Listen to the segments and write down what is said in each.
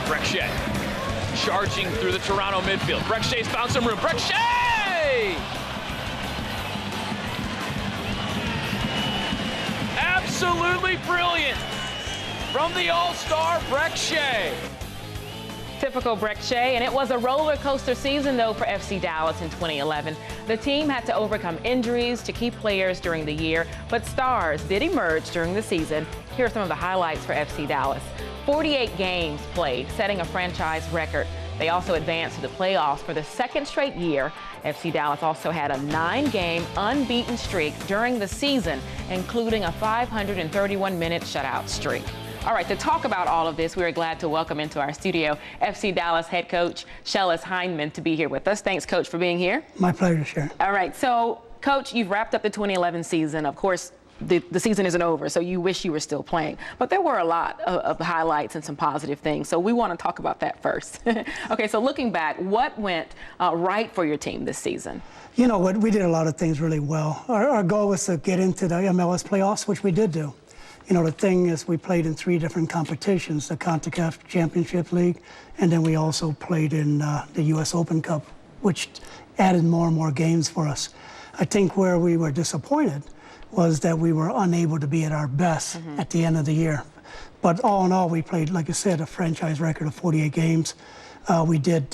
Breck Shea charging through the Toronto midfield. Breck Shea's found some room. Breck Shea! Absolutely brilliant from the all-star Breck Shea. Typical Breck Shea, and it was a roller coaster season though for FC Dallas in 2011. The team had to overcome injuries to key players during the year, but stars did emerge during the season. Here are some of the highlights for FC Dallas. 48 games played, setting a franchise record. They also advanced to the playoffs for the second straight year. FC Dallas also had a 9-game unbeaten streak during the season, including a 531-minute shutout streak. All right, to talk about all of this, we are glad to welcome into our studio FC Dallas head coach Schellas Hyndman to be here with us. Thanks, Coach, for being here. My pleasure, Sharon. All right, so, Coach, you've wrapped up the 2011 season. Of course, the season isn't over, so you wish you were still playing. But there were a lot of highlights and some positive things, so we want to talk about that first. Okay, so looking back, what went right for your team this season? You know what, we did a lot of things really well. Our goal was to get into the MLS playoffs, which we did do. You know, the thing is we played in 3 different competitions, the CONCACAF Championship League, and then we also played in the U.S. Open Cup, which added more and more games for us. I think where we were disappointed was that we were unable to be at our best at the end of the year. But all in all, we played, like I said, a franchise record of 48 games. We did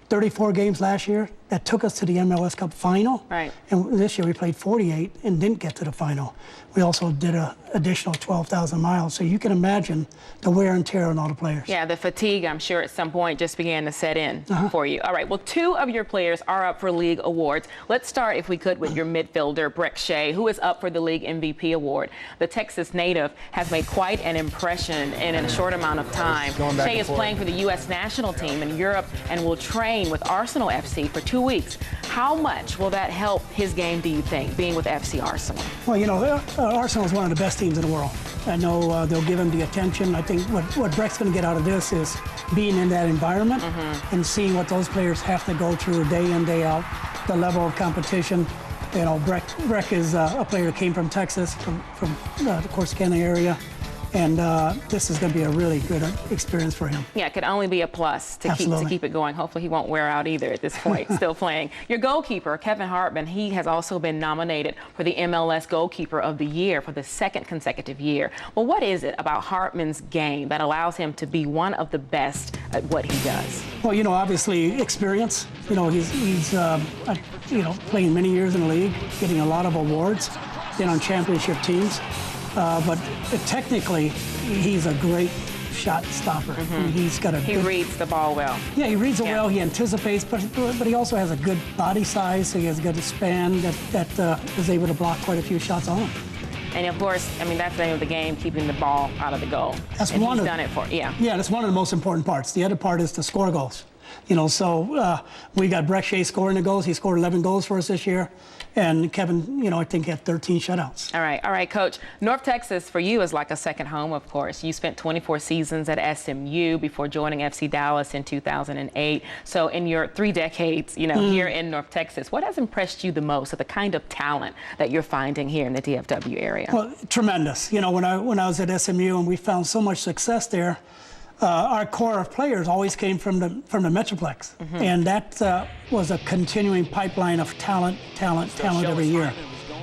34 games last year. That took us to the MLS Cup final. Right. And this year we played 48 and didn't get to the final. We also did an additional 12,000 miles. So you can imagine the wear and tear on all the players. Yeah, the fatigue, I'm sure, at some point just began to set in for you. All right, well, 2 of your players are up for league awards. Let's start, if we could, with your midfielder, Breck Shea, who is up for the league MVP award. The Texas native has made quite an impression in a short amount of time. Shea is playing for the U.S. national team in Europe and will train with Arsenal FC for 2 weeks. How much will that help his game, do you think, being with FC Arsenal? Well, you know, Arsenal is one of the best teams in the world. I know they'll give him the attention. I think what Breck's going to get out of this is being in that environment and seeing what those players have to go through day in, day out, the level of competition. You know, Breck is a player that came from Texas, from the Corsicana area. And this is going to be a really good experience for him. Yeah, it could only be a plus to keep it going. Hopefully he won't wear out either at this point, still playing. Your goalkeeper, Kevin Hartman, he has also been nominated for the MLS Goalkeeper of the Year for the 2nd consecutive year. Well, what is it about Hartman's game that allows him to be one of the best at what he does? Well, you know, obviously experience. You know, he's playing many years in the league, getting a lot of awards, been on championship teams. But technically, he's a great shot stopper. He's got He reads the ball well. Yeah, he reads it well. He anticipates, but he also has a good body size, so he has a good span that is able to block quite a few shots on him. And of course, I mean, that's the name of the game, keeping the ball out of the goal. That's and one he's done it for, Yeah, that's one of the most important parts. The other part is to score goals. You know, so we got Breck Shea scoring the goals. He scored 11 goals for us this year. And Kevin, you know, I think had 13 shutouts. All right, Coach. North Texas for you is like a second home, of course. You spent 24 seasons at SMU before joining FC Dallas in 2008. So in your 3 decades, you know, here in North Texas, what has impressed you the most of the kind of talent that you're finding here in the DFW area? Well, tremendous. You know, when I was at SMU and we found so much success there, our core of players always came from the Metroplex, and that was a continuing pipeline of talent every year.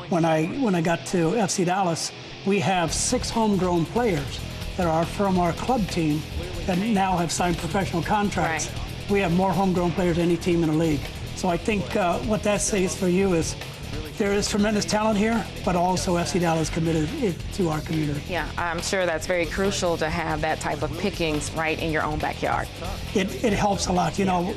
When I got to FC Dallas, we have 6 homegrown players that are from our club team that now have signed professional contracts. Right. We have more homegrown players than any team in the league. So I think what that says for you is there is tremendous talent here, but also FC Dallas committed to our community. Yeah, I'm sure that's very crucial to have that type of pickings right in your own backyard. It helps a lot. You know,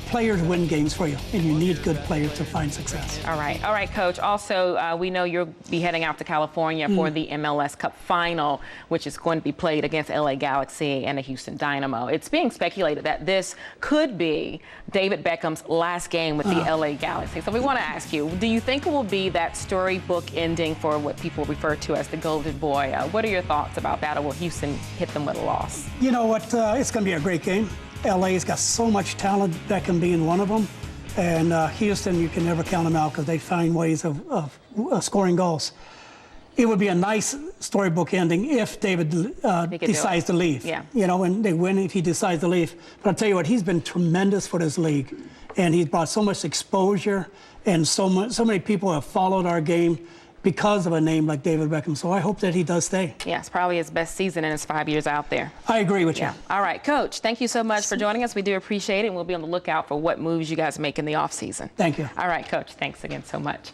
players win games for you, and you need good players to find success. All right, Coach. Also, we know you'll be heading out to California for the MLS Cup final, which is going to be played against LA Galaxy and the Houston Dynamo. It's being speculated that this could be David Beckham's last game with the LA Galaxy. So we want to ask you, do you think it will be that storybook ending for what people refer to as the Golden Boy? What are your thoughts about that, or will Houston hit them with a loss? You know what? It's going to be a great game. LA's got so much talent, Beckham being one of them. And Houston, you can never count them out because they find ways of scoring goals. it would be a nice storybook ending if David decides to leave. Yeah. You know, and they win if he decides to leave. But I'll tell you what, he's been tremendous for this league. And he's brought so much exposure, and so many people have followed our game because of a name like David Beckham. So I hope that he does stay. Yes, probably his best season in his 5 years out there. I agree with you. All right, Coach, thank you so much for joining us. We do appreciate it, and we'll be on the lookout for what moves you guys make in the offseason. Thank you. All right, Coach, thanks again so much.